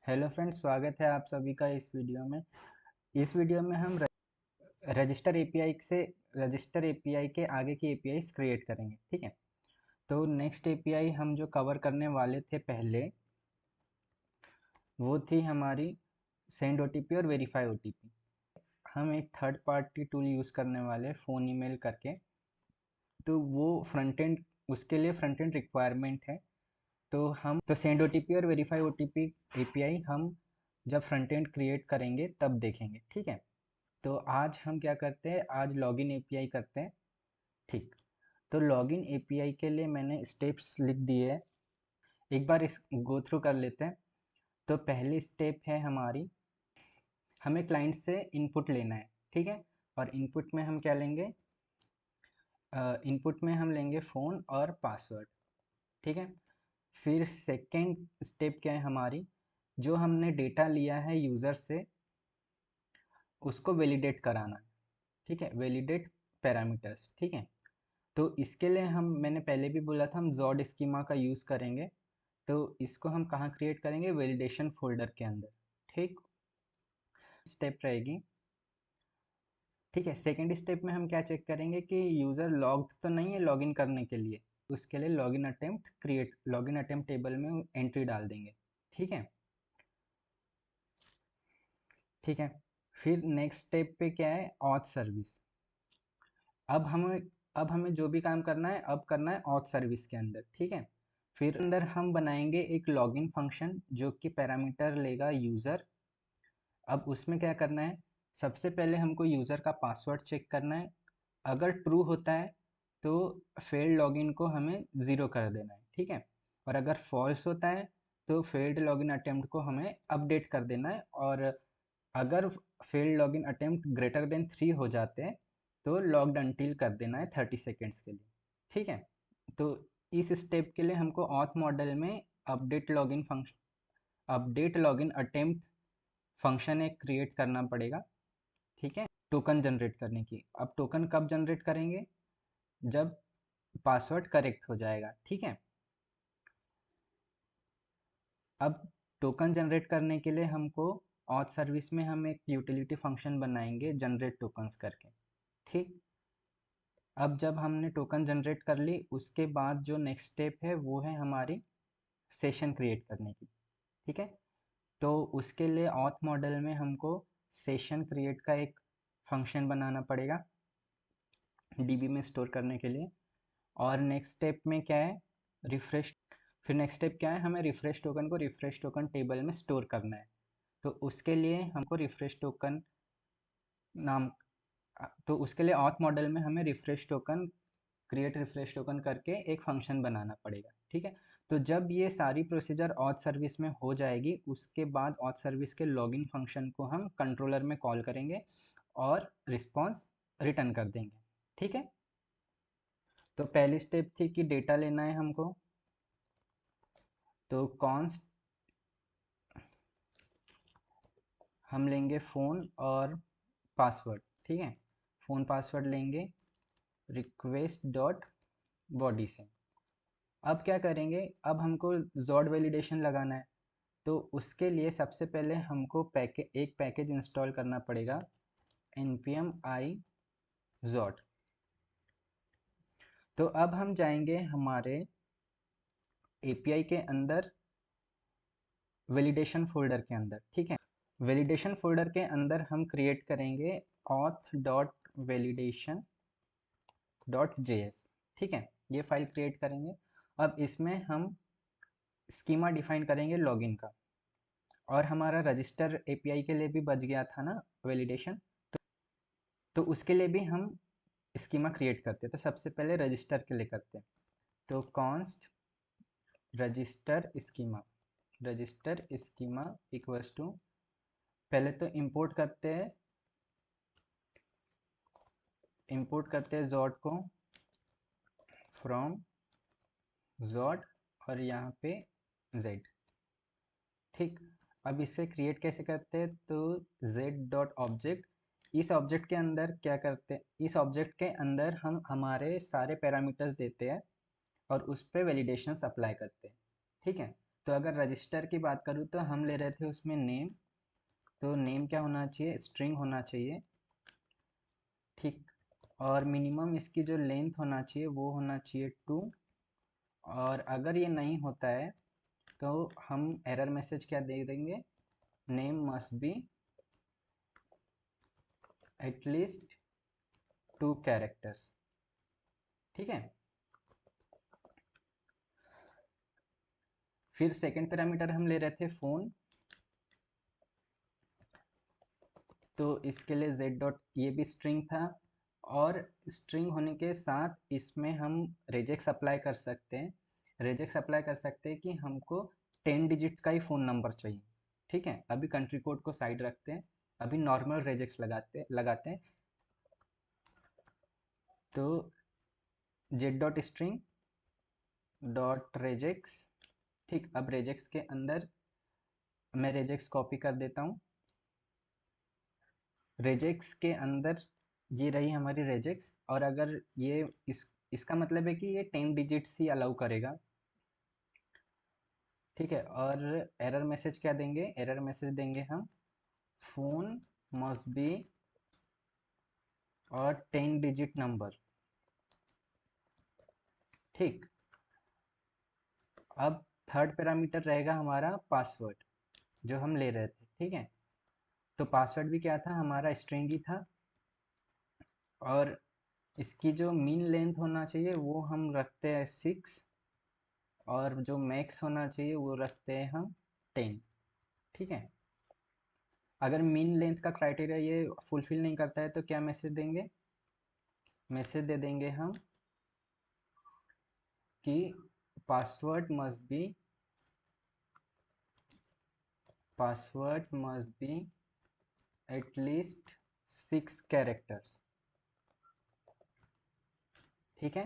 Hello friends, स्वागत है आप सभी का इस वीडियो में। इस वीडियो में हम रजिस्टर एपीआई के आगे की एपीआईज क्रिएट करेंगे। ठीक है, तो नेक्स्ट एपीआई हम जो कवर करने वाले थे पहले, वो थी हमारी सेंड ओटीपी और वेरीफाई ओटीपी। हम एक थर्ड पार्टी टूल यूज़ करने वाले फ़ोन ईमेल करके, तो वो फ्रंट एंड, उसके लिए फ्रंट एंड रिक्वायरमेंट है। तो सेंड ओटीपी और वेरीफाई ओटीपी एपीआई हम जब फ्रंट एंड क्रिएट करेंगे तब देखेंगे। ठीक है, तो आज हम क्या करते हैं, आज लॉगिन एपीआई करते हैं। ठीक, तो लॉगिन एपीआई के लिए मैंने स्टेप्स लिख दिए हैं, एक बार इस गो थ्रू कर लेते हैं। तो पहली स्टेप है हमारी, हमें क्लाइंट से इनपुट लेना है। ठीक है, और इनपुट में हम क्या लेंगे, इनपुट में हम लेंगे फ़ोन और पासवर्ड। ठीक है, फिर सेकेंड स्टेप क्या है हमारी, जो हमने डेटा लिया है यूज़र से उसको वैलिडेट कराना है। ठीक है, वैलिडेट पैरामीटर्स। ठीक है, तो इसके लिए मैंने पहले भी बोला था, हम जॉड स्कीमा का यूज़ करेंगे। तो इसको हम कहाँ क्रिएट करेंगे, वैलिडेशन फोल्डर के अंदर। ठीक, स्टेप रहेगी। ठीक है, सेकेंड स्टेप में हम क्या चेक करेंगे कि यूज़र लॉग्ड तो नहीं है लॉगिन करने के लिए। उसके लिए लॉगिन अटेम्प्ट टेबल में एंट्री डाल देंगे। ठीक है, ठीक है, फिर नेक्स्ट स्टेप पे क्या है, ऑथ सर्विस। अब हमें अब हमें जो भी काम करना है अब करना है ऑथ सर्विस के अंदर। ठीक है, फिर अंदर हम बनाएंगे एक लॉगिन फंक्शन जो कि पैरामीटर लेगा यूज़र। अब उसमें क्या करना है, सबसे पहले हमको यूज़र का पासवर्ड चेक करना है। अगर ट्रू होता है तो फेल्ड लॉगिन को हमें ज़ीरो कर देना है। ठीक है, और अगर फॉल्स होता है तो फेल्ड लॉगिन अटेम्प्ट को हमें अपडेट कर देना है। और अगर failed login attempt greater than 3 हो जाते हैं तो लॉग्ड अनटिल कर देना है 30 सेकेंड्स के लिए। ठीक है, तो इस स्टेप के लिए हमको ऑथ मॉडल में अपडेट लॉगिन अटेम्प्ट फंक्शन एक क्रिएट करना पड़ेगा। ठीक है, टोकन जनरेट करने की। अब टोकन कब जनरेट करेंगे, जब पासवर्ड करेक्ट हो जाएगा। ठीक है, अब टोकन जनरेट करने के लिए हमको ऑथ सर्विस में हम एक यूटिलिटी फंक्शन बनाएंगे जनरेट टोकन्स करके। ठीक, अब जब हमने टोकन जनरेट कर ली, उसके बाद जो नेक्स्ट स्टेप है वो है हमारी सेशन क्रिएट करने की। ठीक है, तो उसके लिए ऑथ मॉडल में हमको सेशन क्रिएट का एक फंक्शन बनाना पड़ेगा डीबी में स्टोर करने के लिए। और नेक्स्ट स्टेप में क्या है, रिफ्रेश। फिर नेक्स्ट स्टेप क्या है, हमें रिफ्रेश टोकन को रिफ्रेश टोकन टेबल में स्टोर करना है। तो उसके लिए हमको रिफ्रेश टोकन नाम तो उसके लिए ऑथ मॉडल में हमें क्रिएट रिफ्रेश टोकन करके एक फंक्शन बनाना पड़ेगा। ठीक है, तो जब ये सारी प्रोसीजर ऑथ सर्विस में हो जाएगी, उसके बाद ऑथ सर्विस के लॉगिन फंक्शन को हम कंट्रोलर में कॉल करेंगे और रिस्पॉन्स रिटर्न कर देंगे। ठीक है, तो पहली स्टेप थी कि डेटा लेना है हमको। तो कॉन्स्ट हम लेंगे फ़ोन और पासवर्ड। ठीक है, फ़ोन पासवर्ड लेंगे रिक्वेस्ट डॉट बॉडी से। अब क्या करेंगे, अब हमको जॉड वैलिडेशन लगाना है। तो उसके लिए सबसे पहले हमको एक पैकेज इंस्टॉल करना पड़ेगा, npm i zod। तो अब हम जाएंगे हमारे एपीआई के अंदर, वैलिडेशन फोल्डर के अंदर। ठीक है, वैलिडेशन फोल्डर के अंदर हम क्रिएट करेंगे auth dot validation dot JS. ठीक है, ये फाइल क्रिएट करेंगे। अब इसमें हम स्कीमा डिफाइन करेंगे लॉगिन का। और हमारा रजिस्टर एपीआई के लिए भी बच गया था ना वैलिडेशन, तो उसके लिए भी हम स्कीमा क्रिएट करते हैं। तो सबसे पहले रजिस्टर के लिए करते हैं। तो const register schema equals to, पहले तो इंपोर्ट करते हैं जॉड को फ्रॉम जॉड और यहाँ पे z। ठीक, अब इसे क्रिएट कैसे करते हैं, तो z डॉट ऑब्जेक्ट, इस ऑब्जेक्ट के अंदर क्या करते हैं, इस ऑब्जेक्ट के अंदर हम हमारे सारे पैरामीटर्स देते हैं और उस पर वैलिडेशंस अप्लाई करते हैं। ठीक है, तो अगर रजिस्टर की बात करूँ तो हम ले रहे थे उसमें नेम, तो नेम क्या होना चाहिए, स्ट्रिंग होना चाहिए, ठीक। और मिनिमम इसकी जो लेंथ होना चाहिए वो होना चाहिए 2। और अगर ये नहीं होता है तो हम एरर मैसेज क्या दे देंगे, name must be at least 2 characters, ठीक है। फिर सेकंड पैरामीटर हम ले रहे थे फ़ोन, तो इसके लिए z डॉट ये भी स्ट्रिंग था, और स्ट्रिंग होने के साथ इसमें हम रेजेक्स अप्लाई कर सकते हैं। रेजेक्स अप्लाई कर सकते हैं कि हमको 10 डिजिट का ही फ़ोन नंबर चाहिए, ठीक है। अभी कंट्री कोड को साइड रखते हैं, अभी नॉर्मल रेजेक्स लगाते हैं। तो z dot string dot regex, ठीक। अब रेजेक्स के अंदर मैं रेजेक्स कॉपी कर देता हूँ। रेजेक्स के अंदर ये रही हमारी रेजेक्स, और अगर ये इसका मतलब है कि ये 10 डिजिट्स ही अलाउ करेगा, ठीक है। और एरर मैसेज क्या देंगे, एरर मैसेज देंगे हम फोन मस्ट बी और 10 डिजिट नंबर, ठीक। अब थर्ड पैरामीटर रहेगा हमारा पासवर्ड, जो हम ले रहे थे, ठीक है। तो पासवर्ड भी क्या था, हमारा स्ट्रिंग ही था, और इसकी जो मीन लेंथ होना चाहिए वो हम रखते हैं 6, और जो मैक्स होना चाहिए वो रखते हैं हम 10, ठीक है। अगर मीन लेंथ का क्राइटेरिया ये फुलफिल नहीं करता है तो क्या मैसेज देंगे, मैसेज दे देंगे हम कि password must be at least 6 characters, ठीक है।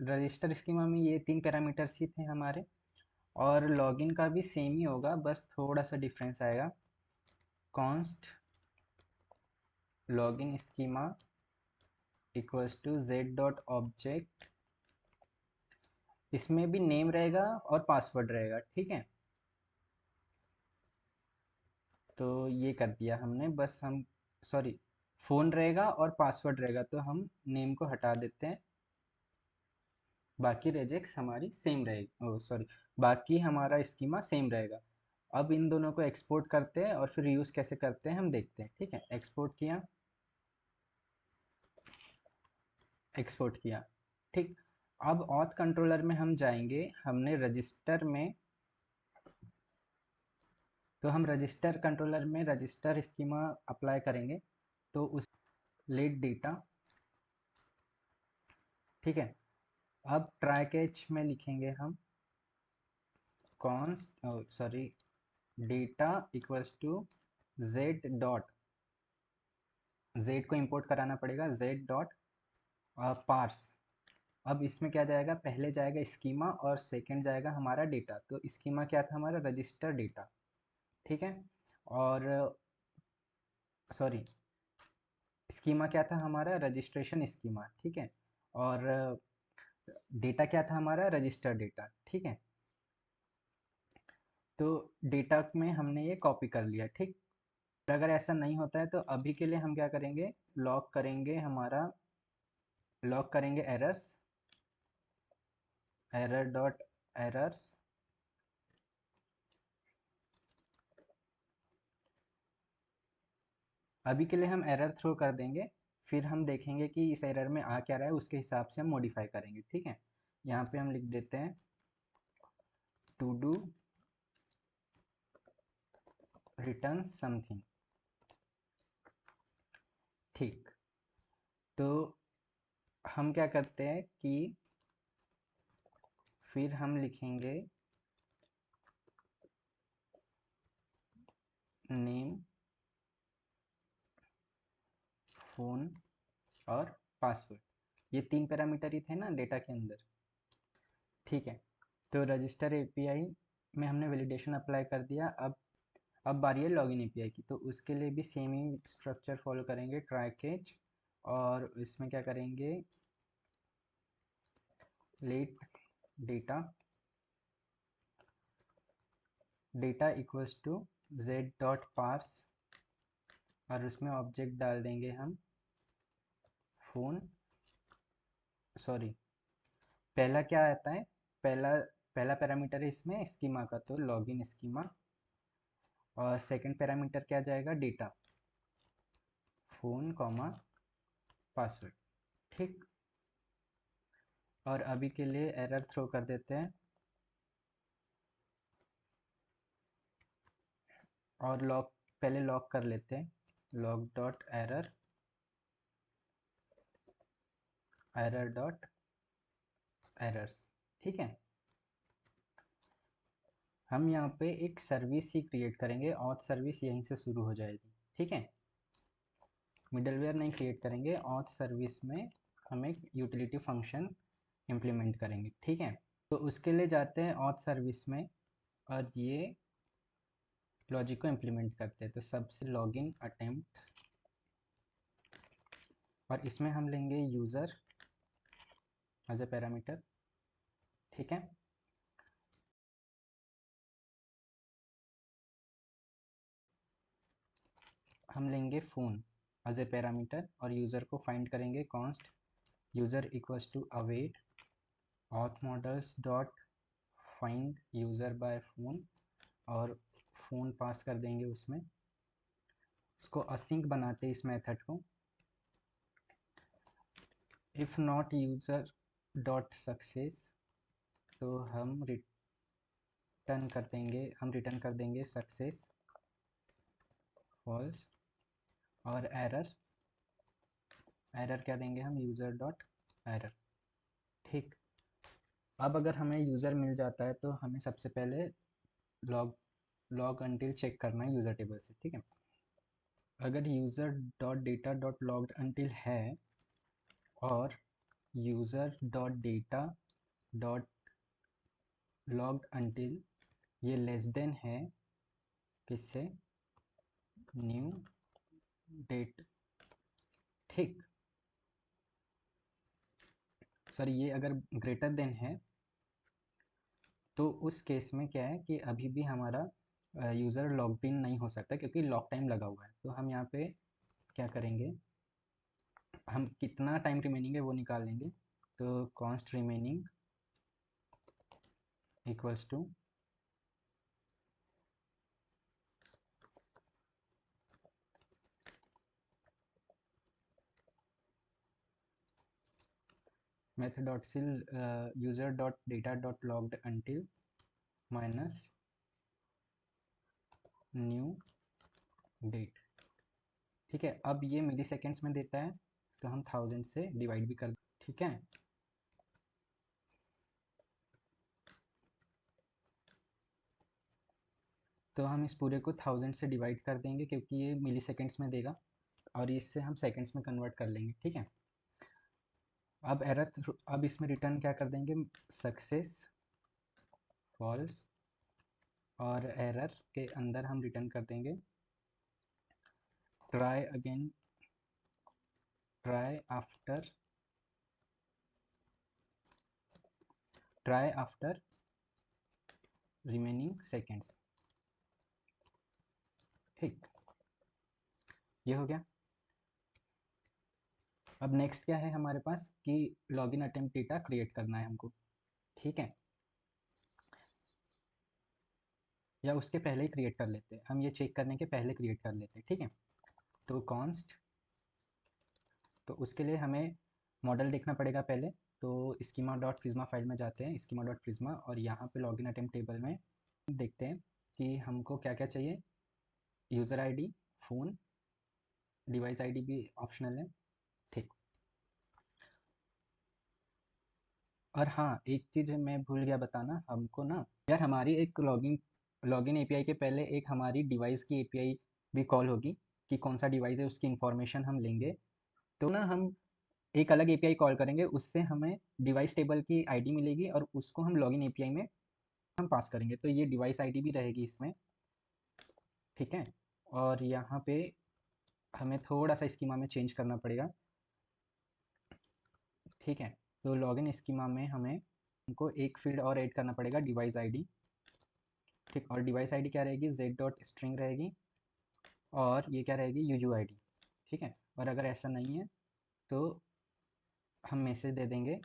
रजिस्टर स्कीमा में ये 3 पैरामीटर्स ही थे हमारे, और लॉगिन का भी सेम ही होगा, बस थोड़ा सा डिफरेंस आएगा। Const login schema equals to z dot object, इसमें भी नेम रहेगा और पासवर्ड रहेगा, ठीक है। तो ये कर दिया हमने, बस हम सॉरी, फ़ोन रहेगा और पासवर्ड रहेगा, तो हम नेम को हटा देते हैं, बाकी रेजेक्स हमारी सेम रहेगी, ओ सॉरी, बाकी हमारा स्कीमा सेम रहेगा। अब इन दोनों को एक्सपोर्ट करते हैं और फिर यूज़ कैसे करते हैं हम देखते हैं, ठीक है। एक्सपोर्ट किया, ठीक। अब ऑथ कंट्रोलर में हम जाएंगे, हमने रजिस्टर में, तो हम रजिस्टर कंट्रोलर में रजिस्टर स्कीमा अप्लाई करेंगे, तो उस लेट डेटा, ठीक है। अब ट्राई कैच में लिखेंगे हम const sorry data equals to Z dot, Z को इंपोर्ट कराना पड़ेगा, जेड डॉट पार्स। अब इसमें क्या जाएगा, पहले जाएगा स्कीमा और सेकंड जाएगा हमारा डेटा। तो स्कीमा क्या था हमारा, रजिस्टर डेटा, ठीक है। और सॉरी, स्कीमा क्या था हमारा, रजिस्ट्रेशन स्कीमा, ठीक है। और डेटा क्या था हमारा, रजिस्टर डेटा, ठीक है। तो डेटा में हमने ये कॉपी कर लिया, ठीक। अगर ऐसा नहीं होता है तो अभी के लिए हम क्या करेंगे, लॉग करेंगे हमारा, लॉग करेंगे एरर्स, एरर डॉट एरर्स, अभी के लिए हम एरर थ्रो कर देंगे, फिर हम देखेंगे कि इस एरर में आ क्या रहा है, उसके हिसाब से हम मॉडिफाई करेंगे, ठीक है। यहाँ पे हम लिख देते हैं टू डू रिटर्न समथिंग, ठीक। तो हम क्या करते हैं कि फिर हम लिखेंगे नेम, फ़ोन और पासवर्ड, ये 3 पैरामीटर ही थे ना डेटा के अंदर, ठीक है। तो रजिस्टर एपीआई में हमने वैलिडेशन अप्लाई कर दिया। अब बारी है लॉगिन एपीआई की, तो उसके लिए भी सेम ही स्ट्रक्चर फॉलो करेंगे, ट्राई कैच, और इसमें क्या करेंगे, let data, data equals to z dot parse, और उसमें ऑब्जेक्ट डाल देंगे हम फ़ोन, सॉरी, पहला क्या आता है, पहला पहला पैरामीटर है इसमें स्कीमा का, तो लॉगिन स्कीमा, और सेकंड पैरामीटर क्या जाएगा, डेटा, फ़ोन कॉमा पासवर्ड। ठीक, और अभी के लिए एरर थ्रो कर देते हैं, और लॉग पहले लॉग कर लेते हैं, log dot error, error dot errors. ठीक है, हम यहाँ पे एक सर्विस ही क्रिएट करेंगे, ऑथ सर्विस यहीं से शुरू हो जाएगी। ठीक है, मिडलवेयर नहीं क्रिएट करेंगे, ऑथ सर्विस में हम एक यूटिलिटी फंक्शन इम्प्लीमेंट करेंगे। ठीक है, तो उसके लिए जाते हैं ऑथ सर्विस में, और ये लॉजिक को इम्प्लीमेंट करते हैं। तो सबसे लॉगिन अटेम्प्ट, और इसमें हम लेंगे यूज़र एज ए पैरामीटर। ठीक है, हम लेंगे फ़ोन एज ए पैरामीटर, और यूज़र को फाइंड करेंगे const user equals to await auth models dot find user by phone, और फ़ोन पास कर देंगे उसमें। इसको असिंक बनाते हैं इस मेथड को। If not user dot success, तो हम रिटर्न कर देंगे सक्सेस फॉल्स, और एरर क्या देंगे हम, यूज़र डॉट एरर। ठीक, अब अगर हमें यूज़र मिल जाता है तो हमें सबसे पहले लॉग अनटिल चेक करना है यूज़र टेबल से। ठीक है, अगर user dot data dot logged until है, और user dot data dot logged until ये लेस देन है किससे, न्यू डेट। ठीक, सॉरी, ये अगर ग्रेटर देन है तो उस केस में क्या है कि अभी भी हमारा यूज़र लॉग्ड इन नहीं हो सकता, क्योंकि लॉक टाइम लगा हुआ है। तो हम यहाँ पे क्या करेंगे, हम कितना टाइम रिमेनिंग है वो निकाल लेंगे। तो const remaining equals to method dot sill user dot data dot logged until minus new date. ठीक है, अब ये मिली सेकेंड्स में देता है, तो हम 1000 से डिवाइड भी कर, ठीक है। तो हम इस पूरे को 1000 से डिवाइड कर देंगे, क्योंकि ये मिली सेकेंड्स में देगा, और इससे हम सेकेंड्स में कन्वर्ट कर लेंगे। ठीक है, अब इसमें रिटर्न क्या कर देंगे, सक्सेस फॉल्स, और एरर के अंदर हम रिटर्न कर देंगे try again, try after remaining seconds. ठीक, ये हो गया। अब नेक्स्ट क्या है हमारे पास कि लॉगिन अटेम्प्ट डेटा क्रिएट करना है हमको। ठीक है, या उसके पहले ही क्रिएट कर लेते हैं, हम ये चेक करने के पहले क्रिएट कर लेते हैं। ठीक है, तो कॉन्स्ट, तो उसके लिए हमें मॉडल देखना पड़ेगा पहले। तो स्कीमा डॉट प्रिज्मा फाइल में जाते हैं, स्कीमा डॉट प्रिज्मा, और यहाँ पे लॉगिन अटेम्प्ट टेबल में देखते हैं कि हमको क्या क्या चाहिए, user ID, phone, device ID भी ऑप्शनल है। ठीक, और हाँ, एक चीज़ मैं भूल गया बताना हमको ना यार, हमारी एक लॉगिन एपीआई के पहले एक हमारी डिवाइस की एपीआई भी कॉल होगी, कि कौन सा डिवाइस है उसकी इन्फॉर्मेशन हम लेंगे। तो ना हम एक अलग एपीआई कॉल करेंगे, उससे हमें डिवाइस टेबल की आईडी मिलेगी, और उसको हम लॉगिन एपीआई में हम पास करेंगे, तो ये डिवाइस आईडी भी रहेगी इसमें। ठीक है, और यहाँ पे हमें थोड़ा सा स्कीमा में चेंज करना पड़ेगा। ठीक है, तो लॉगिन स्कीमा में हमें उनको एक फील्ड और ऐड करना पड़ेगा, डिवाइस आईडी, ठीक। और डिवाइस आईडी क्या रहेगी, z.string रहेगी, और ये क्या रहेगी, UUID। ठीक है। और अगर ऐसा नहीं है तो हम मैसेज दे देंगे।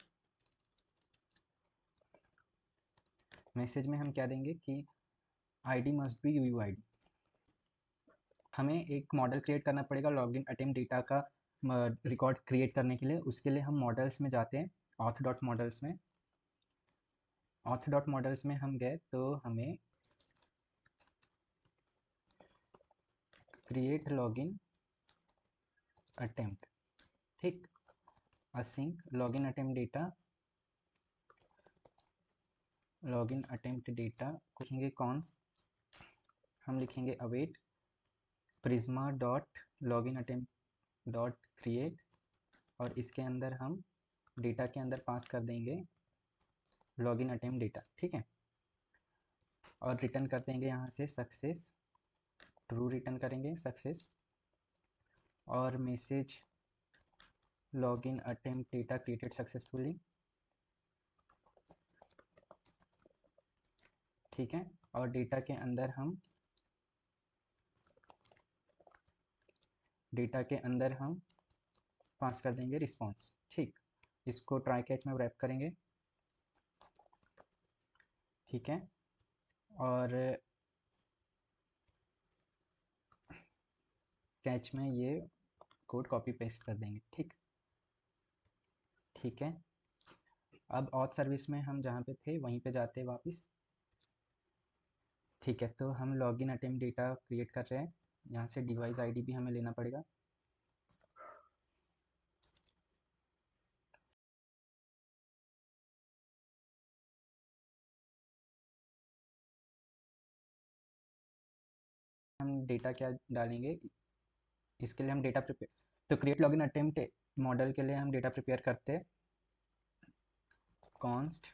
मैसेज में हम क्या देंगे कि ID मस्ट बी UUID। हमें एक मॉडल क्रिएट करना पड़ेगा लॉगिन अटेम्प्ट डेटा का रिकॉर्ड क्रिएट करने के लिए। उसके लिए हम मॉडल्स में जाते हैं, auth.models में। auth.models में हम गए तो हमें क्रिएट लॉगिन अटेम्प्ट, ठीक, async login attempt data, login attempt data लिखेंगे कॉन्स, हम लिखेंगे await Prisma dot login attempt dot create, और इसके अंदर हम डेटा के अंदर पास कर देंगे लॉगिन अटेम्प्ट डेटा। ठीक है। और रिटर्न कर देंगे यहाँ से सक्सेस, ट्रू रिटर्न करेंगे सक्सेस। और message login attempt data created successfully. ठीक है। और डेटा के अंदर हम पास कर देंगे रिस्पांस। ठीक। इसको ट्राई कैच में रैप करेंगे। ठीक है। और कैच में ये कोड कॉपी पेस्ट कर देंगे। ठीक। ठीक है। अब ऑथ सर्विस में हम जहाँ पे थे वहीं पे जाते हैं वापस। ठीक है। तो हम लॉगिन अटेम्प्ट डेटा क्रिएट कर रहे हैं, यहाँ से डिवाइस आईडी भी हमें लेना पड़ेगा। हम डेटा क्या डालेंगे, इसके लिए हम डेटा प्रिपेयर, तो क्रिएट लॉगिन अटेम्प्ट मॉडल के लिए हम डेटा प्रिपेयर करते हैं const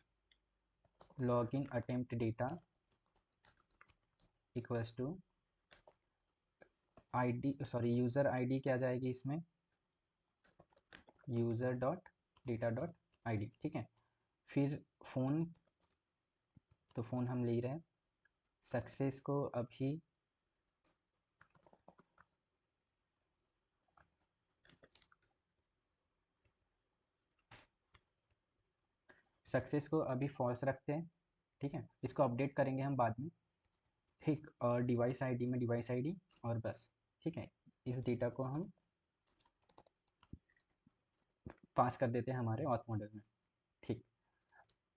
login attempt data equals to ID, sorry user ID क्या जाएगी इसमें, user dot data dot ID. ठीक है। फिर फ़ोन, तो फ़ोन हम ले रहे हैं। सक्सेस को अभी फॉल्स रखते हैं। ठीक है। इसको अपडेट करेंगे हम बाद में। ठीक। और डिवाइस आईडी में डिवाइस आईडी, और बस। ठीक है। इस डेटा को हम पास कर देते हैं हमारे ऑथ मॉडल में। ठीक।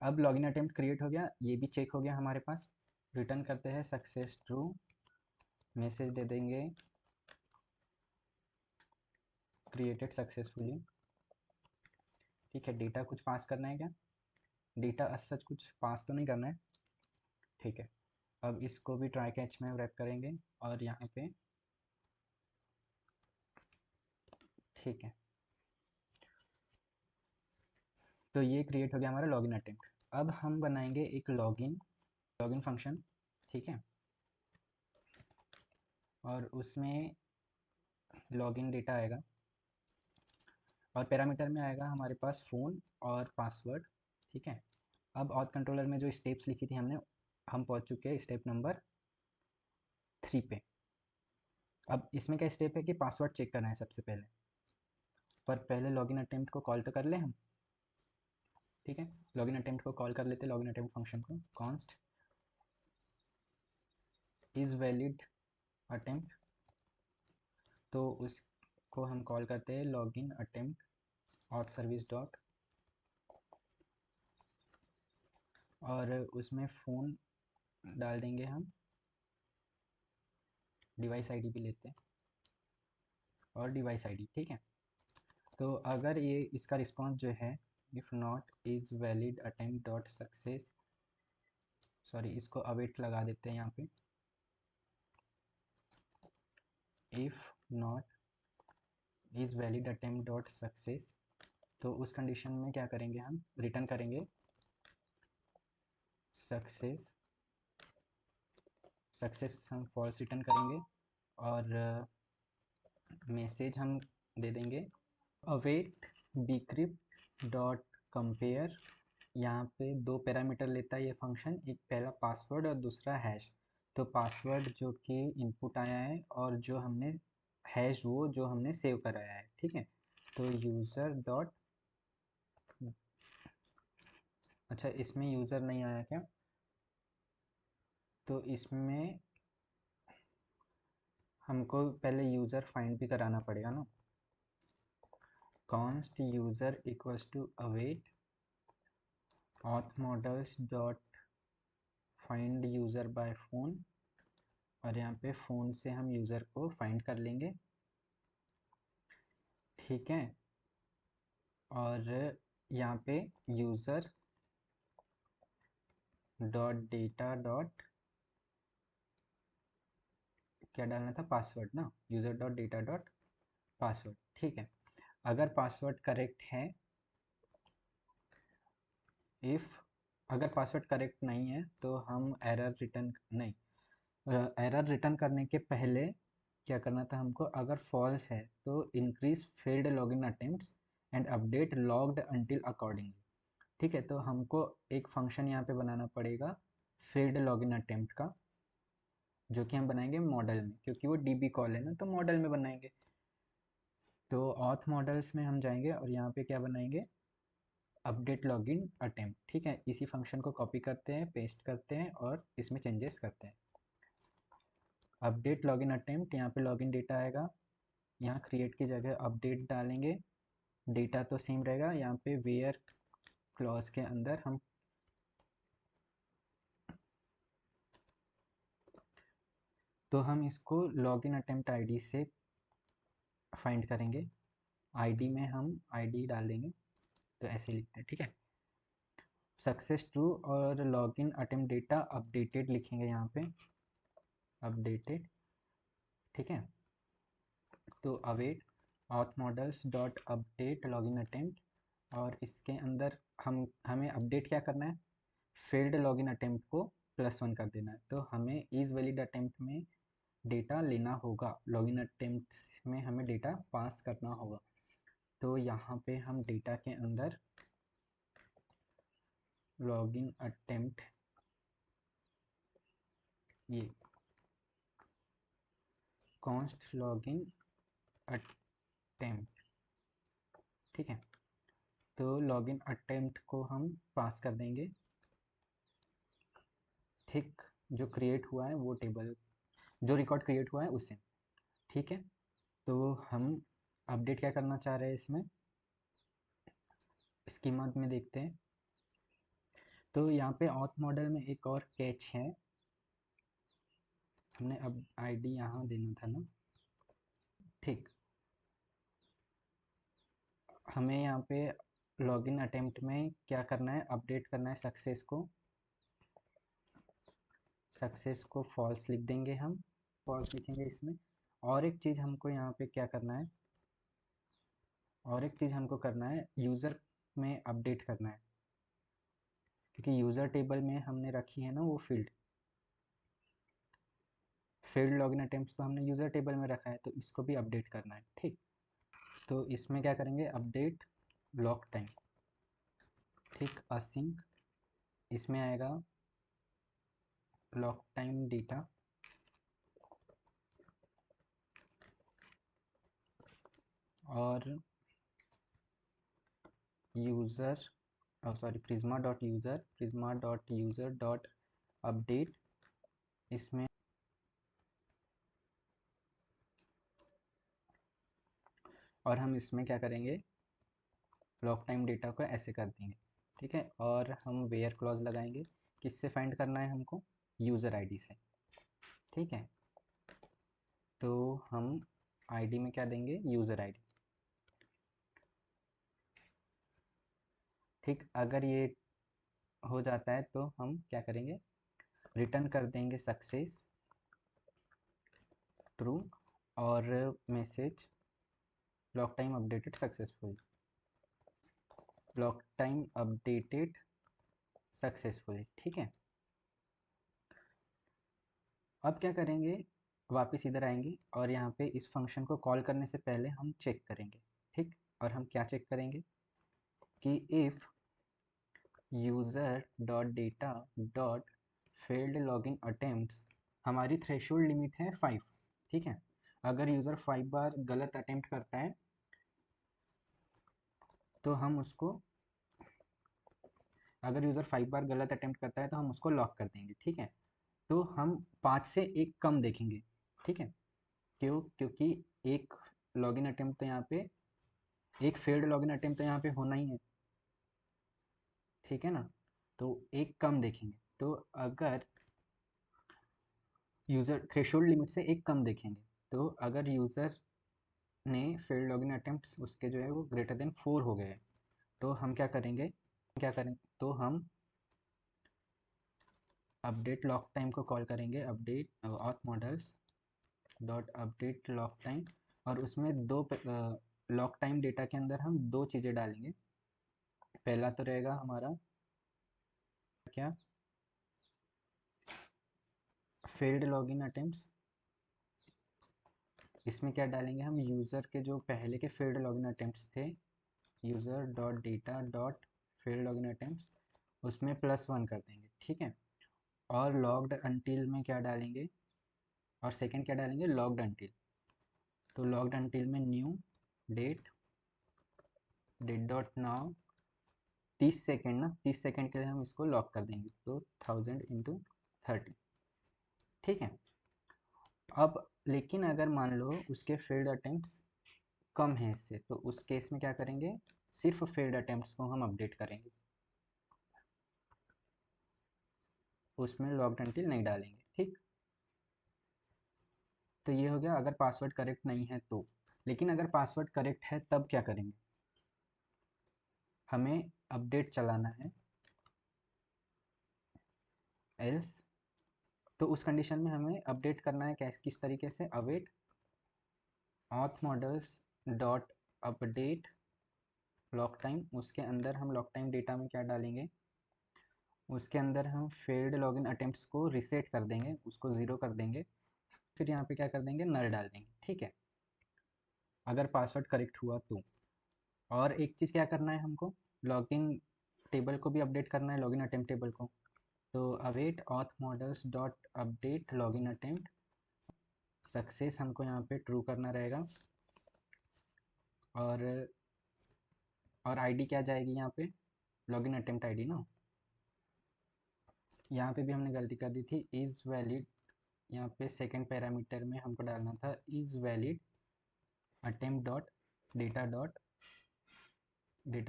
अब लॉगिन अटेम्प्ट क्रिएट हो गया, ये भी चेक हो गया हमारे पास। रिटर्न करते हैं सक्सेस ट्रू, मैसेज दे देंगे क्रिएटेड सक्सेसफुली। ठीक है। डेटा कुछ पास करना है क्या, डेटा as सच कुछ पास तो नहीं करना है। ठीक है। अब इसको भी ट्राई कैच में रैप करेंगे, और यहाँ पे ठीक है। तो ये क्रिएट हो गया हमारा लॉगिन अटेम्प्ट। अब हम बनाएंगे एक लॉगिन फंक्शन। ठीक है। और उसमें लॉगिन डेटा आएगा, और पैरामीटर में आएगा हमारे पास फ़ोन और पासवर्ड। ठीक है। अब ऑथ कंट्रोलर में जो स्टेप्स लिखी थी हमने, हम पहुंच चुके हैं स्टेप नंबर 3 पे। अब इसमें क्या स्टेप है कि पासवर्ड चेक करना है सबसे पहले, पर पहले लॉगिन अटेम्प्ट को कॉल तो कर ले हम। ठीक है। लॉगिन अटेम्प्ट को कॉल कर लेते हैं, लॉगिन अटेम्प्ट फंक्शन को, कॉन्स्ट इज़ वैलिड अटेम्प्ट। तो उसको हम कॉल करते हैं login attempt auth service dot, और उसमें फ़ोन डाल देंगे हम, डिवाइस आईडी भी लेते हैं, और डिवाइस आईडी। ठीक है। तो अगर ये इसका रिस्पॉन्स जो है, if not is valid attempt dot success, sorry इसको अवेट लगा देते हैं यहाँ पे, if not is valid attempt dot success, तो उस कंडीशन में क्या करेंगे, हम रिटर्न करेंगे सक्सेस, हम फॉल्स रिटर्न करेंगे। और मैसेज हम दे देंगे अवेट bcrypt डॉट कंपेयर। यहाँ पे 2 पैरामीटर लेता है ये फंक्शन, एक पहला पासवर्ड और दूसरा हैश। तो पासवर्ड जो कि इनपुट आया है और जो हमने हैश वो जो हमने सेव कराया है, ठीक है। तो यूज़र डॉट, अच्छा इसमें यूज़र नहीं आया क्या, तो इसमें हमको पहले यूज़र फाइंड भी कराना पड़ेगा ना। Const user equals to await auth models dot find user by phone, और यहाँ पे फ़ोन से हम यूज़र को फाइंड कर लेंगे, ठीक है। और यहाँ पे यूज़र डॉट डेटा डॉट क्या डालना था, पासवर्ड ना, user dot data dot password, ठीक है। अगर पासवर्ड करेक्ट है, इफ़ अगर पासवर्ड करेक्ट नहीं है तो हम एरर रिटर्न नहीं, एरर रिटर्न करने के पहले क्या करना था हमको, अगर फॉल्स है तो increase failed login attempts and update logged until accordingly, ठीक है। तो हमको एक फंक्शन यहाँ पे बनाना पड़ेगा फेल्ड लॉगिन अटेम्प्ट का, जो कि हम बनाएंगे मॉडल में, क्योंकि वो डीबी कॉल है ना, तो मॉडल में बनाएंगे। तो ऑथ मॉडल्स में हम जाएंगे और यहाँ पे क्या बनाएंगे, अपडेट लॉगिन अटेम्प्ट, ठीक है। इसी फंक्शन को कॉपी करते हैं, पेस्ट करते हैं और इसमें चेंजेस करते हैं। अपडेट लॉगिन अटेम्प्ट, यहाँ पे लॉगिन डेटा आएगा, यहाँ क्रिएट की जगह अपडेट डालेंगे, डेटा तो सेम रहेगा। यहाँ पे वेयर क्लॉज के अंदर हम इसको लॉगिन अटेम्प्ट आईडी से फाइंड करेंगे। आईडी में हम आईडी डाल देंगे, तो ऐसे लिखते हैं, ठीक है। सक्सेस ट्रू और लॉगिन अटेम्प्ट डेटा अपडेटेड लिखेंगे यहाँ पे, अपडेटेड, ठीक है। तो await auth models dot update login attempt, और इसके अंदर हमें अपडेट क्या करना है, फेल्ड लॉगिन अटेम्प्ट को +1 कर देना है। तो हमें इज़ वैलिड अटेम्प्ट में डेटा लेना होगा, लॉगिन अटेम्प्ट में हमें डेटा पास करना होगा। तो यहाँ पे हम डेटा के अंदर लॉगिन अटेम्प्ट, ये कॉन्स्ट लॉगिन अटेम्प्ट, ठीक है। तो लॉगिन अटेम्प्ट को हम पास कर देंगे, ठीक। जो क्रिएट हुआ है वो टेबल, जो रिकॉर्ड क्रिएट हुआ है उसे, ठीक है। तो हम अपडेट क्या करना चाह रहे हैं इसमें, स्कीमा में देखते हैं। तो यहाँ पे ऑथ मॉडल में एक और कैच है, हमने अब आईडी यहाँ देना था ना, ठीक। हमें यहाँ पे लॉगिन अटेम्प्ट में क्या करना है, अपडेट करना है सक्सेस को, फॉल्स लिख देंगे हम, फॉल्स लिखेंगे इसमें। और एक चीज़ हमको यहाँ पे क्या करना है, और एक चीज़ हमको करना है, यूज़र में अपडेट करना है, क्योंकि यूज़र टेबल में हमने रखी है ना वो फील्ड लॉगिन अटेम्प्ट्स तो हमने यूज़र टेबल में रखा है, तो इसको भी अपडेट करना है, ठीक। तो इसमें क्या करेंगे, अपडेट लॉक टाइम, ठीक, असिंक, इसमें आएगा लॉक टाइम डेटा, और user, sorry, Prisma dot user dot update, इसमें, और हम इसमें क्या करेंगे, लॉक टाइम डेटा को ऐसे कर देंगे, ठीक है। और हम वेयर क्लॉज लगाएंगे, किससे फाइंड करना है हमको, यूज़र आईडी से, ठीक है। तो हम आईडी में क्या देंगे, यूज़र आईडी, ठीक। अगर ये हो जाता है तो हम क्या करेंगे, रिटर्न कर देंगे सक्सेस ट्रू, और message lock time updated successful, lock time updated successfully, ठीक है। अब क्या करेंगे, वापस इधर आएंगे और यहाँ पे इस फंक्शन को कॉल करने से पहले हम चेक करेंगे, ठीक। और हम क्या चेक करेंगे कि if user dot data dot failed login attempts हमारी थ्रेशोल्ड लिमिट है 5, ठीक है। अगर यूज़र 5 बार गलत अटेम्प्ट करता है तो हम उसको अगर यूज़र 5 बार गलत अटेम्प्ट करता है तो हम उसको लॉक कर देंगे, ठीक है। तो हम 5 से एक कम देखेंगे, ठीक है। क्योंकि एक लॉगिन अटेम्प्ट तो यहाँ पे एक फेल्ड लॉगिन अटेम्प्ट तो यहाँ पे होना ही है, ठीक है ना। तो एक कम देखेंगे। तो अगर यूज़र थ्रेशोल्ड लिमिट से एक कम देखेंगे, तो अगर यूज़र ने फेल्ड लॉगिन अटेम्प्ट्स उसके जो है वो ग्रेटर देन 4 हो गए, तो हम क्या करेंगे तो हम अपडेट लॉक टाइम को कॉल करेंगे, update auth models dot update lock time. और उसमें दो लॉक टाइम डेटा के अंदर हम दो चीज़ें डालेंगे। पहला तो रहेगा हमारा क्या, फेल्ड लॉगिन अटेम्प्ट्स। इसमें क्या डालेंगे हम, यूज़र के जो पहले के फेल्ड लॉगिन अटेम्प्ट्स थे, user dot data dot failed login attempts, उसमें +1 कर देंगे, ठीक है। और लॉग्ड अनटिल में क्या डालेंगे, और सेकंड क्या डालेंगे, लॉग्ड अनटिल। तो लॉग्ड अनटिल में new date date dot now 30 second ना, 30 सेकेंड के लिए हम इसको लॉक कर देंगे, तो 1000 × 30, ठीक है। अब लेकिन अगर मान लो उसके फेल्ड अटेम्प्ट्स कम है इससे, तो उस केस में क्या करेंगे, सिर्फ फेल्ड अटेम्प्ट्स को हम अपडेट करेंगे, उसमें लॉग्ड अनटिल नहीं डालेंगे, ठीक। तो ये हो गया अगर पासवर्ड करेक्ट नहीं है तो। लेकिन अगर पासवर्ड करेक्ट है तब क्या करेंगे, हमें अपडेट चलाना है एल्स। तो उस कंडीशन में हमें अपडेट करना है किस तरीके से, await auth models dot update lock time. उसके अंदर हम लॉक टाइम डेटा में क्या डालेंगे, उसके अंदर हम फेल्ड लॉगिन अटेम्प्ट्स को रिसेट कर देंगे, उसको 0 कर देंगे। फिर यहाँ पे क्या कर देंगे, नल डाल देंगे, ठीक है, अगर पासवर्ड करेक्ट हुआ तो। और एक चीज़ क्या करना है हमको, लॉगिन टेबल को भी अपडेट करना है, लॉगिन अटेम्प्ट टेबल को। तो await auth models dot update login attempt, success हमको यहाँ पे ट्रू करना रहेगा। और आईडी क्या जाएगी यहाँ पे, लॉगिन अटेम्प्ट आईडी ना। यहाँ पे भी हमने गलती कर दी थी, इज़ वैलिड, यहाँ पे सेकंड पैरामीटर में हमको डालना था is valid attempt dot data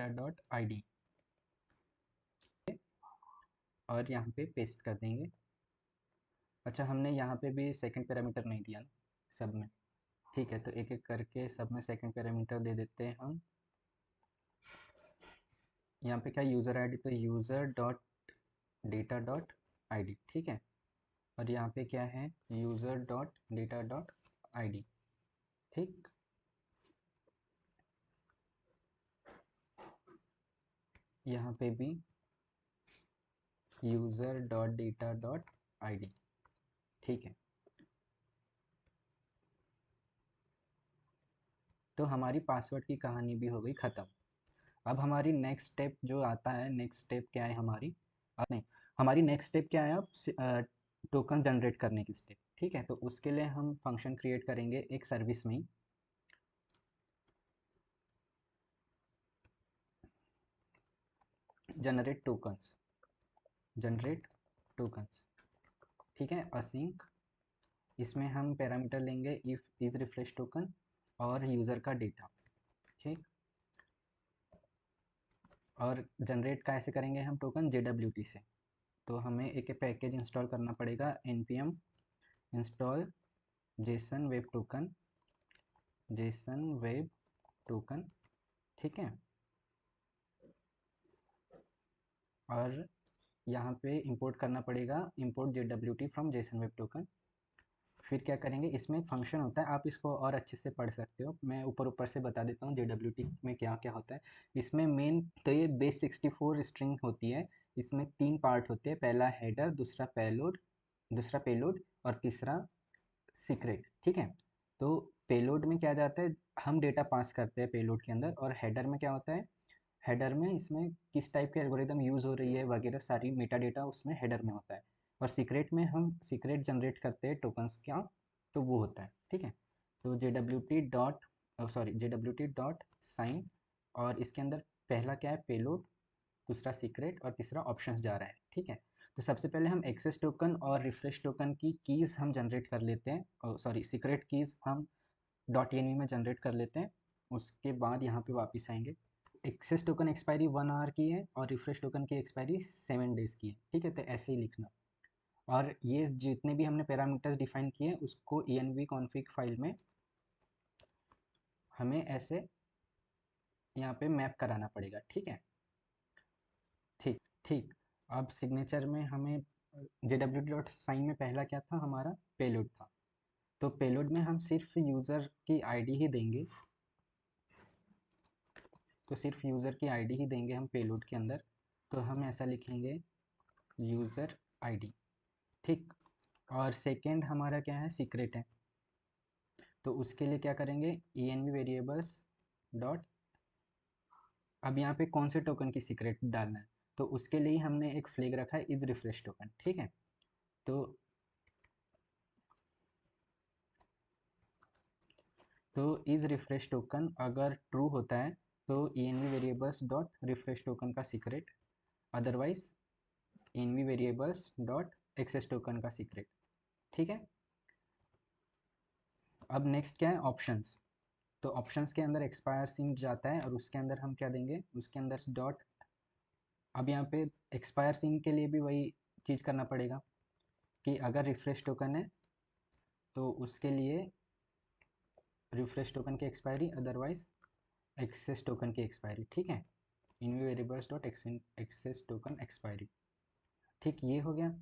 dot ID, और यहाँ पे पेस्ट कर देंगे। अच्छा, हमने यहाँ पे भी सेकंड पैरामीटर नहीं दिया ना सब में, ठीक है। तो एक एक करके सब में सेकंड पैरामीटर दे देते हैं हम। यहाँ पे क्या, यूज़र आईडी, तो user dot data dot ID, ठीक है। और यहाँ पे क्या है, user dot data dot ID, ठीक। यहाँ पे भी user dot data dot ID, ठीक है। तो हमारी पासवर्ड की कहानी भी हो गई ख़त्म। अब हमारी नेक्स्ट स्टेप जो आता है, नेक्स्ट स्टेप क्या है हमारी, नहीं, हमारी नेक्स्ट स्टेप क्या है, अब टोकन जनरेट करने की स्टेप, ठीक है। तो उसके लिए हम फंक्शन क्रिएट करेंगे एक सर्विस में ही, जनरेट टोकन्स, ठीक है, असिंक। इसमें हम पैरामीटर लेंगे इफ इज रिफ्रेश टोकन और यूज़र का डेटा, ठीक। और जनरेट कैसे करेंगे हम टोकन, JWT से। तो हमें एक पैकेज इंस्टॉल करना पड़ेगा, npm install Jason web token, ठीक है। और यहाँ पे इंपोर्ट करना पड़ेगा, import JWT from Jason web token. फिर क्या करेंगे, इसमें फंक्शन होता है, आप इसको और अच्छे से पढ़ सकते हो, मैं ऊपर ऊपर से बता देता हूँ JWT में क्या क्या होता है। इसमें मेन तो ये बेस 64 स्ट्रिंग होती है। इसमें 3 पार्ट होते हैं, पहला हेडर, दूसरा पेलोड और तीसरा सीक्रेट, ठीक है। तो पेलोड में क्या जाता है, हम डेटा पास करते हैं पेलोड के अंदर, और हेडर में क्या होता है, हेडर में इसमें किस टाइप के एल्गोरिदम यूज़ हो रही है वगैरह सारी मेटा डेटा उसमें हेडर में होता है। और सीक्रेट में हम सीक्रेट जनरेट करते हैं टोकन्स क्या, तो वो होता है, ठीक है। तो JWT और इसके अंदर पहला क्या है, पेलोड, दूसरा सीक्रेट और तीसरा ऑप्शंस जा रहा है, ठीक है। तो सबसे पहले हम एक्सेस टोकन और रिफ्रेश टोकन की कीज़ हम जनरेट कर लेते हैं, सीक्रेट कीज़ हम .env में जनरेट कर लेते हैं। उसके बाद यहाँ पे वापस आएंगे। एक्सेस टोकन एक्सपायरी 1 आवर की है और रिफ्रेश टोकन की एक्सपायरी 7 डेज़ की है, ठीक है। तो ऐसे ही लिखना। और ये जितने भी हमने पैरामीटर्स डिफाइन किए उसको env config फाइल में हमें ऐसे यहाँ पे मैप कराना पड़ेगा, ठीक है। ठीक ठीक। अब सिग्नेचर में हमें JWT.sign में पहला क्या था, हमारा पेलोड था। तो पेलोड में हम सिर्फ यूज़र की आईडी ही देंगे, तो सिर्फ यूज़र की आईडी ही देंगे हम पेलोड के अंदर। तो हम ऐसा लिखेंगे यूज़र आईडी, ठीक। और सेकेंड हमारा क्या है, सीक्रेट है। तो उसके लिए क्या करेंगे, env वेरिएबल्स डॉट, अब यहाँ पे कौन से टोकन की सीक्रेट डालना है, तो उसके लिए हमने एक फ्लैग रखा है इज रिफ्रेश टोकन, ठीक है। तो इज रिफ्रेश टोकन अगर ट्रू होता है तो env variables dot refresh token का secret, otherwise env variables dot access token का सीक्रेट, ठीक है। अब नेक्स्ट क्या है, ऑप्शंस। तो ऑप्शंस के अंदर एक्सपायर सीन जाता है और उसके अंदर हम क्या देंगे, उसके अंदर डॉट, अब यहाँ पे एक्सपायर सीन के लिए भी वही चीज़ करना पड़ेगा कि अगर रिफ्रेश टोकन है तो उसके लिए रिफ्रेश टोकन की एक्सपायरी, अदरवाइज एक्सेस टोकन की एक्सपायरी, ठीक है। env variables dot access token expiry, ठीक, ये हो गया।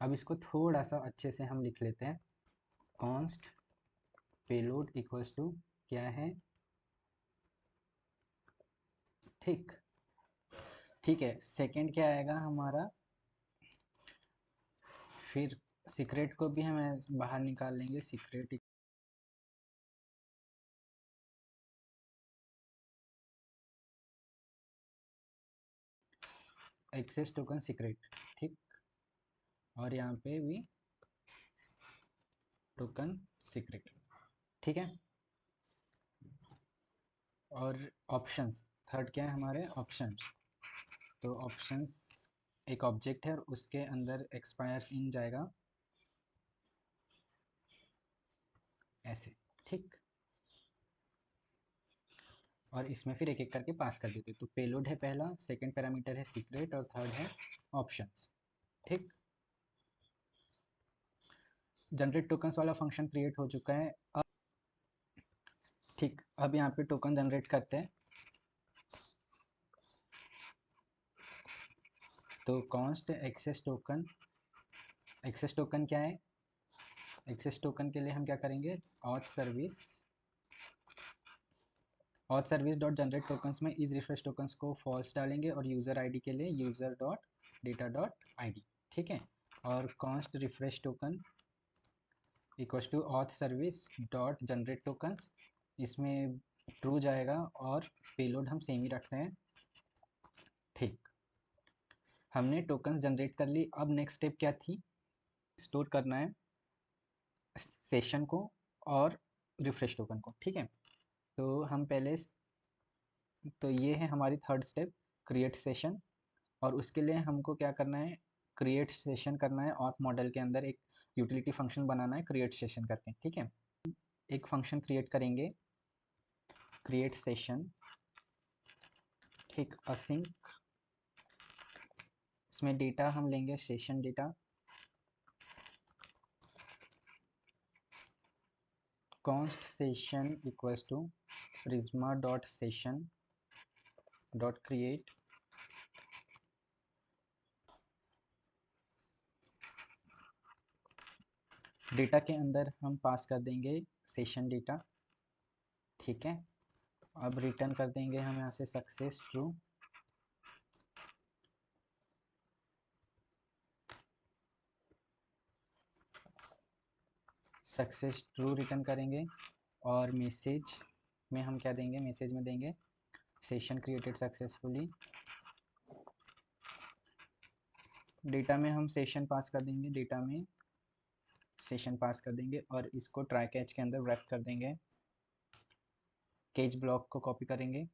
अब इसको थोड़ा सा अच्छे से हम लिख लेते हैं। कॉन्स्ट पेलोड इक्वल्स टू क्या है, ठीक ठीक है। सेकंड क्या आएगा हमारा, फिर सीक्रेट को भी हम बाहर निकाल लेंगे, सीक्रेट एक्सेस टोकन सीक्रेट, ठीक। और यहाँ पे भी टोकन सीक्रेट, ठीक है। और ऑप्शंस, थर्ड क्या है हमारे, ऑप्शंस। तो ऑप्शंस एक ऑब्जेक्ट है और उसके अंदर एक्सपायर्स इन जाएगा ऐसे, ठीक। और इसमें फिर एक एक करके पास कर देते, तो पेलोड है पहला, सेकंड पैरामीटर है सीक्रेट और थर्ड है ऑप्शंस, ठीक। जनरेट टोकन्स वाला फंक्शन क्रिएट हो चुका है। अब ठीक, अब यहाँ पे टोकन जनरेट करते हैं। तो const access token, access token क्या है, एक्सेस टोकन के लिए हम क्या करेंगे, auth service dot generate tokens में इज रिफ्रेश टोकन्स को फॉल्स डालेंगे और यूज़र आईडी के लिए user dot data dot ID, ठीक है। और const refresh token equals to auth service dot generate tokens, इसमें ट्रू जाएगा और पेलोड हम सेम ही रख रहे हैं, ठीक। हमने टोकन जनरेट कर ली। अब नेक्स्ट स्टेप क्या थी, स्टोर करना है सेशन को और रिफ्रेश टोकन को, ठीक है। तो हम पहले, तो ये है हमारी थर्ड स्टेप, क्रिएट सेशन। और उसके लिए हमको क्या करना है, क्रिएट सेशन करना है, ऑथ मॉडल के अंदर एक यूटिलिटी फंक्शन बनाना है क्रिएट सेशन करके, ठीक है। एक फंक्शन क्रिएट करेंगे क्रिएट सेशन, ठीक, असिंक, इसमें डेटा हम लेंगे session data, const session equals to Prisma dot session dot create, data के अंदर हम पास कर देंगे सेशन डेटा, ठीक है। अब रिटर्न कर देंगे हम यहाँ से success true, success true return करेंगे। और मैसेज में हम क्या देंगे, मैसेज में देंगे सेशन क्रिएटेड सक्सेसफुली डेटा में हम सेशन पास कर देंगे, डेटा में सेशन पास कर देंगे और इसको ट्राई कैच के अंदर रैप कर देंगे, कैच ब्लॉक को कॉपी करेंगे,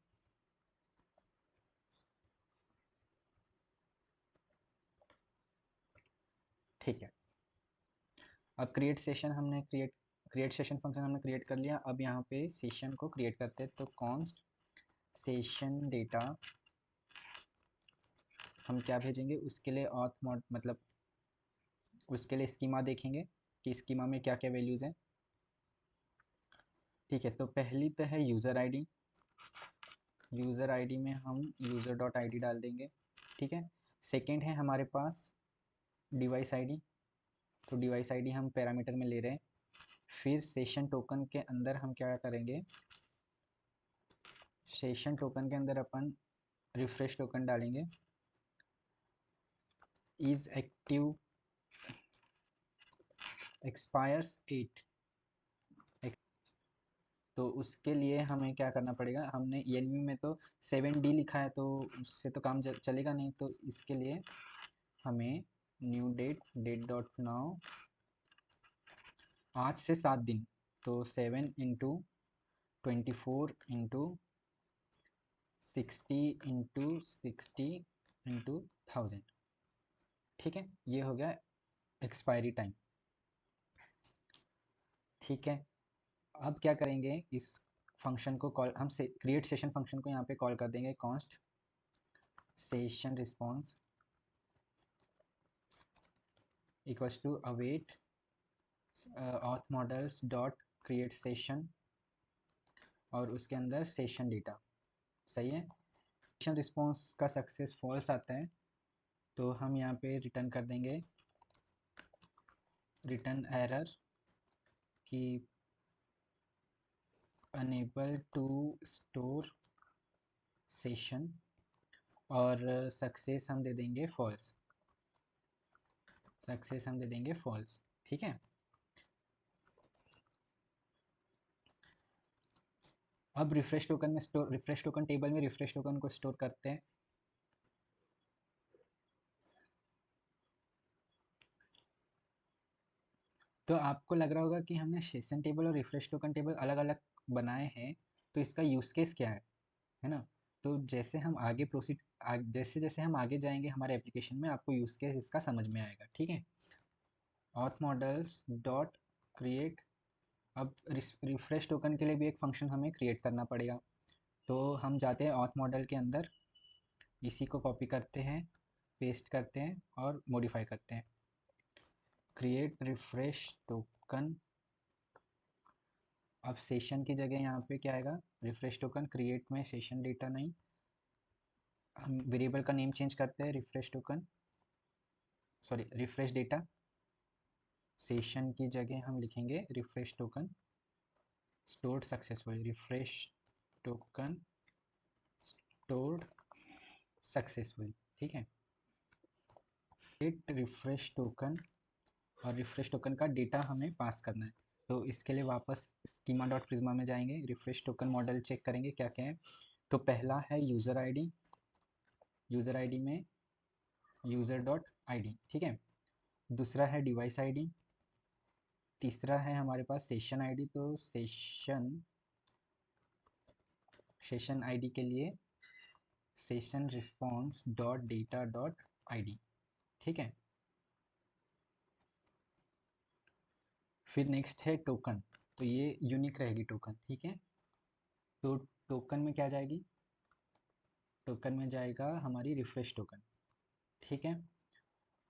ठीक है। अब क्रिएट सेशन फंक्शन हमने क्रिएट कर लिया। अब यहाँ पे सेशन को क्रिएट करते हैं, तो कॉन्स्ट सेशन डेटा हम क्या भेजेंगे, उसके लिए ऑथ मॉड मतलब उसके लिए स्कीमा देखेंगे कि स्कीमा में क्या क्या वैल्यूज़ हैं, ठीक है। तो पहली तो है यूज़र आईडी, यूज़र आईडी में हम यूज़र डॉट आई डी डाल देंगे, ठीक है। सेकेंड है हमारे पास डिवाइस आईडी, तो डिवाइस आईडी हम पैरामीटर में ले रहे हैं। फिर सेशन टोकन के अंदर हम क्या करेंगे, सेशन टोकन के अंदर अपन रिफ्रेश टोकन डालेंगे, इज एक्टिव एक्सपायर्स 8, तो उसके लिए हमें क्या करना पड़ेगा, हमने ENV में तो 7D लिखा है तो उससे तो काम चलेगा नहीं, तो इसके लिए हमें न्यू डेट डॉट नाउ आज से 7 दिन, तो 7 × 24 × 60 × 60 × 1000, ठीक है। ये हो गया एक्सपायरी टाइम, ठीक है। अब क्या करेंगे, इस फंक्शन को कॉल हम से क्रिएट सेशन फंक्शन को यहाँ पे कॉल कर देंगे, const session response equals to await auth models dot create session और उसके अंदर सेशन डेटा, सही है। सेशन रिस्पॉन्स का सक्सेस फॉल्स आता है तो हम यहाँ पे रिटर्न कर देंगे रिटर्न एरर कि अनेबल टू स्टोर सेशन और सक्सेस हम दे देंगे फॉल्स, सक्सेस हम दे देंगे फॉल्स, ठीक है। अब रिफ्रेश टोकन में रिफ्रेश टोकन टेबल में रिफ्रेश टोकन को स्टोर करते हैं, तो आपको लग रहा होगा कि हमने सेशन टेबल और रिफ्रेश टोकन टेबल अलग अलग बनाए हैं, तो इसका यूज़ केस क्या है ना। तो जैसे हम आगे जैसे जैसे हम आगे जाएंगे हमारे एप्लीकेशन में, आपको यूज़ केस इसका समझ में आएगा, ठीक है। ऑथ मॉडल्स डॉट क्रिएट, अब रिफ्रेश टोकन के लिए भी एक फंक्शन हमें क्रिएट करना पड़ेगा, तो हम जाते हैं ऑथ मॉडल के अंदर, इसी को कॉपी करते हैं, पेस्ट करते हैं और मॉडिफाई करते हैं, क्रिएट रिफ्रेश टोकन। अब सेशन की जगह यहाँ पे क्या आएगा, रिफ्रेश टोकन, क्रिएट में सेशन डेटा नहीं, हम वेरिएबल का नेम चेंज करते हैं, refresh token sorry refresh data, session की जगह हम लिखेंगे refresh token stored successfully, refresh token stored successfully, ठीक है। गेट रिफ्रेश टोकन और रिफ्रेश टोकन का डेटा हमें पास करना है, तो इसके लिए वापस स्कीमा डॉट प्रिज्मा में जाएंगे, रिफ्रेश टोकन मॉडल चेक करेंगे क्या क्या है। तो पहला है यूज़र आईडी, यूज़र आईडी में यूज़र डॉट आईडी, ठीक है। दूसरा है डिवाइस आईडी, तीसरा है हमारे पास सेशन आईडी, तो सेशन आईडी के लिए session response dot data dot ID, ठीक है। फिर नेक्स्ट है टोकन, तो ये यूनिक रहेगी टोकन, ठीक है। तो टोकन में क्या जाएगी, टोकन में जाएगा हमारी रिफ्रेश टोकन, ठीक है।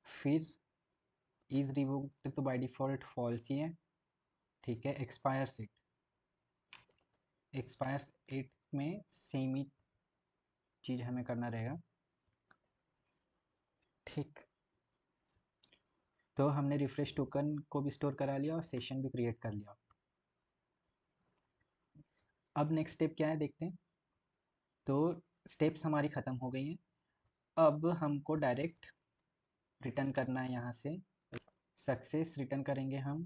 फिर इज रिवोक्ड तो बाय डिफ़ॉल्ट फॉल्स ही है, ठीक है। एक्सपायर्स एट में सेम ही चीज़ हमें करना रहेगा, ठीक। तो हमने रिफ्रेश टोकन को भी स्टोर करा लिया और सेशन भी क्रिएट कर लिया। अब नेक्स्ट स्टेप क्या है देखते हैं, तो स्टेप्स हमारी ख़त्म हो गई हैं। अब हमको डायरेक्ट रिटर्न करना है, यहाँ से सक्सेस रिटर्न करेंगे हम,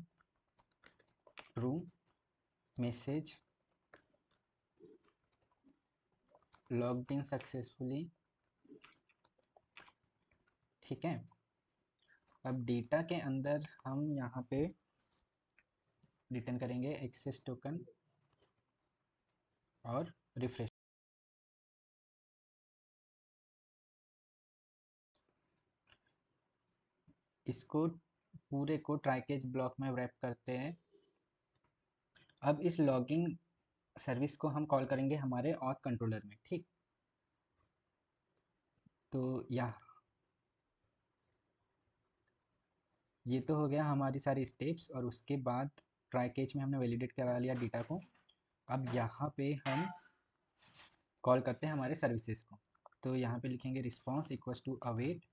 true message logged in successfully, ठीक है। अब डेटा के अंदर हम यहाँ पे रिटर्न करेंगे एक्सेस टोकन और रिफ्रेश। इसको पूरे को ट्राई कैच ब्लॉक में रैप करते हैं। अब इस लॉगिंग सर्विस को हम कॉल करेंगे हमारे ऑथ कंट्रोलर में, ठीक। तो ये तो हो गया हमारी सारी स्टेप्स, और उसके बाद ट्राई कैच में हमने वैलिडेट करा लिया डेटा को। अब यहाँ पे हम कॉल करते हैं हमारे सर्विसेज को। तो यहाँ पे लिखेंगे रिस्पॉन्स इक्वल्स टू अवेट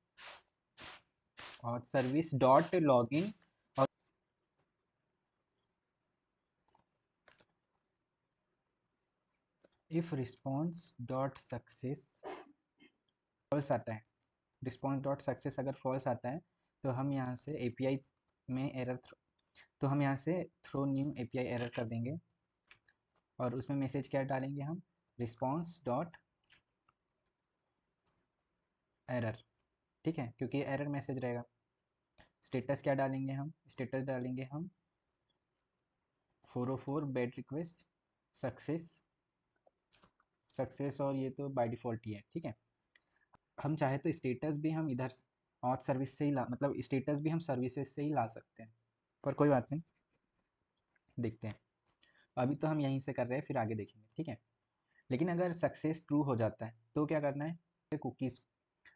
और सर्विस डॉट लॉगिन, और if response dot success false आता है, रिस्पॉन्स डॉट सक्सेस अगर फॉल्स आता है तो हम यहाँ से एपीआई में एरर तो हम यहाँ से थ्रो न्यू एपीआई एरर कर देंगे, और उसमें मैसेज क्या डालेंगे हम, रिस्पॉन्स डॉट एरर, ठीक है, क्योंकि एरर मैसेज रहेगा। स्टेटस क्या डालेंगे हम, स्टेटस डालेंगे हम 404 बेड रिक्वेस्ट सक्सेस और ये तो बाय डिफ़ॉल्ट ही है, ठीक है। हम चाहे तो स्टेटस भी हम इधर ऑथ सर्विस से ही मतलब स्टेटस भी हम सर्विसेज से ही ला सकते हैं, पर कोई बात नहीं, देखते हैं। अभी तो हम यहीं से कर रहे हैं, फिर आगे देखेंगे, ठीक है। लेकिन अगर सक्सेस ट्रू हो जाता है तो क्या करना है, कुकीज़,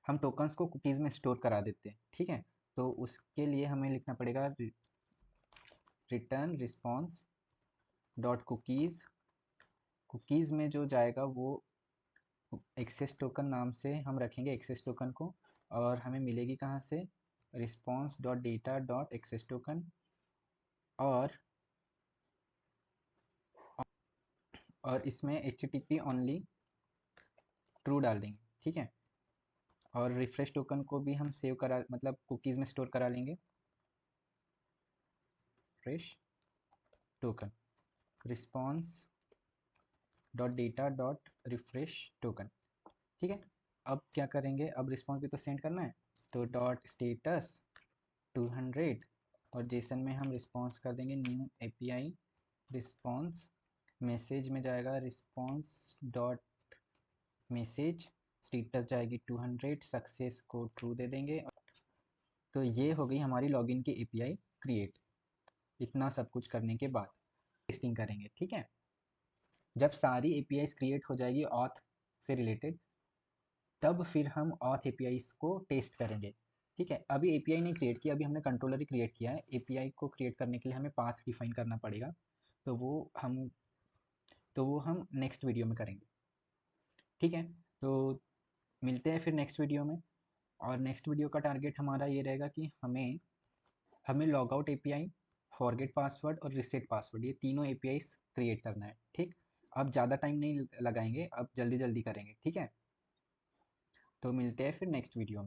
हम टोकन्स को कुकीज़ में स्टोर करा देते हैं, ठीक है। तो उसके लिए हमें लिखना पड़ेगा return response dot cookies, cookies में जो जाएगा वो एक्सेस टोकन नाम से हम रखेंगे एक्सेस टोकन को, और हमें मिलेगी कहाँ से, response dot data dot access token, और इसमें HTTP ओनली ट्रू डाल देंगे, ठीक है। और रिफ्रेश टोकन को भी हम सेव करा, मतलब कुकीज़ में स्टोर करा लेंगे, fresh token response dot data dot refresh token, ठीक है। अब क्या करेंगे, अब रिस्पॉन्स भी तो सेंड करना है, तो डॉट स्टेटस 200, और जेसन में हम रिस्पॉन्स कर देंगे न्यू एपीआई रिस्पॉन्स, मैसेज में जाएगा रिस्पॉन्स डॉट मैसेज, स्टेटस जाएगी 200, सक्सेस को ट्रू दे देंगे। तो ये हो गई हमारी लॉगिन की एपीआई क्रिएट। इतना सब कुछ करने के बाद टेस्टिंग करेंगे, ठीक है। जब सारी एपीआईज क्रिएट हो जाएगी ऑथ से रिलेटेड, तब फिर हम ऑथ एपीआईज को टेस्ट करेंगे, ठीक है। अभी एपीआई नहीं क्रिएट किया, अभी हमने कंट्रोलर ही क्रिएट किया है। एपीआई को क्रिएट करने के लिए हमें पाथ डिफाइन करना पड़ेगा, तो वो हम नेक्स्ट वीडियो में करेंगे, ठीक है। तो मिलते हैं फिर नेक्स्ट वीडियो में, और नेक्स्ट वीडियो का टारगेट हमारा ये रहेगा कि हमें log out API, forget password और रीसेट पासवर्ड, ये तीनों एपीआईज क्रिएट करना है, ठीक। अब ज़्यादा टाइम नहीं लगाएंगे, अब जल्दी जल्दी करेंगे, ठीक है। तो मिलते हैं फिर नेक्स्ट वीडियो में।